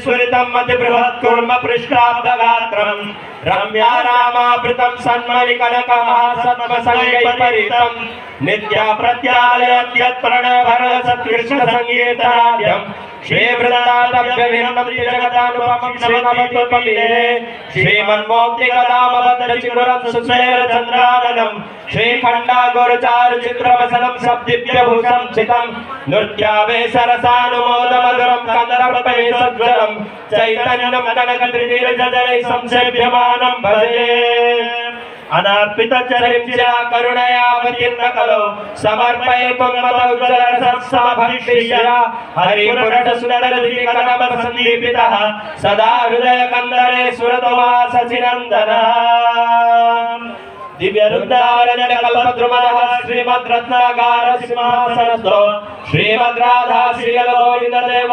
स्वरितं मति बृहत् कूर्म पृष्ठाब्दगात्रं रम्या रामावृतं सन्मणिकनकमहासत्त्वसंज्ञैपरीतं नित्या प्रत्यालयद्यत् प्रणयभरसत्कृष्णसङ्गीताद्यं श्रीवृन्दारभ्यभिन्नं जगदानुपमं श्रीनवद्वीपमीरे श्रीमन्मौक्तिकदामभद्रचिकुरं सुस्मेरचन्द्राननं श्रीखण्डागोरचारुचित्रवसनं सब्दिव्यभूषं चितं नृत्यावेशरसानुमोदमधुरं कन्दर्पवेशोज्ज्वलं चैतन्यं कनकत्रिनीरजनैः संसेव्यमानं भजे अनार्पित चरित्रा करुणयावतीर्ण कलो समर्पयतु मदौज्ज्वलसत्समभक्षिष्य हरिपुरट सुन्दरदिकनम सन्दीपितः सदा हृदय कंदरे सुरतोवास चिरंदनः दिव्य रुद्रारण्य कल्पद्रुमः श्रीमद् रत्नागार सिंहासनस्थो श्रीमद् राधा श्रीलगोविंद देव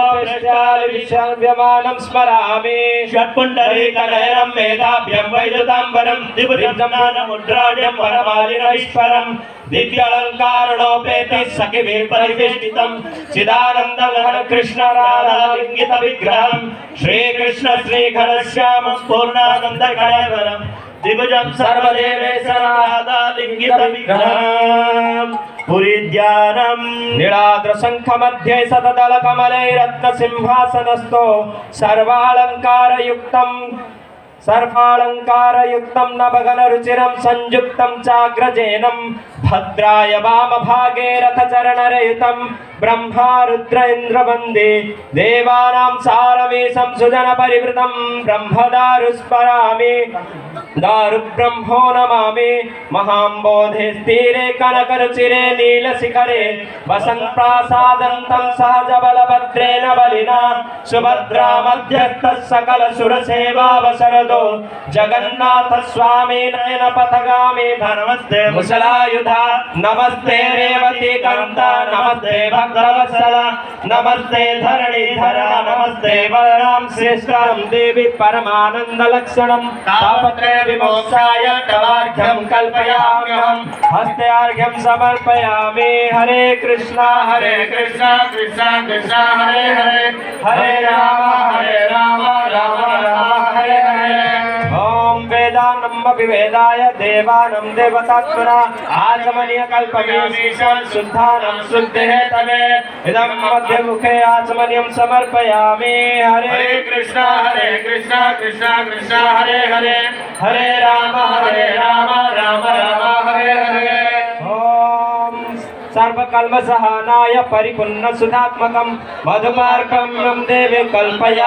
विश्वाभ्यमानं स्मरामि षट्कुण्डलीकनयनं वेदाभ्यं वैदुताम्बरं दिव्यज्ञानमुद्राढ्यं वरमालिनैश्वरं दिव्यालङ्कारणोपेति सखिभिः परिवेष्टितं चिदानन्दघन कृष्ण राधा लिङ्गित विग्रहं श्रीकृष्ण श्रीघनश्यामं पूर्णानन्दकलेवरं दिवजं सर्वदेवेशराधा लिङ्गित विग्रहं पुरीध्यानं नीलाद्र शंख मध्ये सतदल कमले रत्न सिंहासनस्थो सर्वालंकारयुक्तं नभगन रुचिरं संयुक्तं चाग्रजेनं भद्राय वामभागे रथचरणरयुतं ब्रह्मा रुद्र इंद्र वन्दे देवानां सारमेशं सुजन परिवृतं ब्रह्मदारुस्मरामि दारु ब्रह्मो नमामि महाम्बोधे स्थिरे कनकरुचिरे नीलशिखरे वसन्तप्रासादन्तं सहजबलभद्रेण बलिना सुभद्रा मध्यस्थः सकलसुरसेवावसरदो जगन्नाथ स्वामी नयन पथगामी नमस्ते मुसलायुधा नमस्ते रेवती कांता नमस्ते भक्तवत्सला नमस्ते धरणीधरा नमस्ते बलराम श्रेष्ठं देवी परमानंद लक्षणं तापत्रय विमोक्षाय तवार्घ्यं कल्पयाम्यहं हस्त्यार्घ्यं समर्पयामि हरे कृष्णा कृष्णा कृष्णा हरे हरे हरे राम राम राम हरे हरे ओम वेदानं विवेदाय देवानं देवतात्मना आचमनीय कल्पयामि शुद्धानं शुद्धे तवे इदं मध्यमुखे आचमनीयं समर्पयामि हरे कृष्णा कृष्णा कृष्णा हरे हरे हरे राम राम राम हरे हरे ओम सर्वकल्मषहानाय परिपूर्ण सुधात्मकं मधुमार्गं देवे कल्पया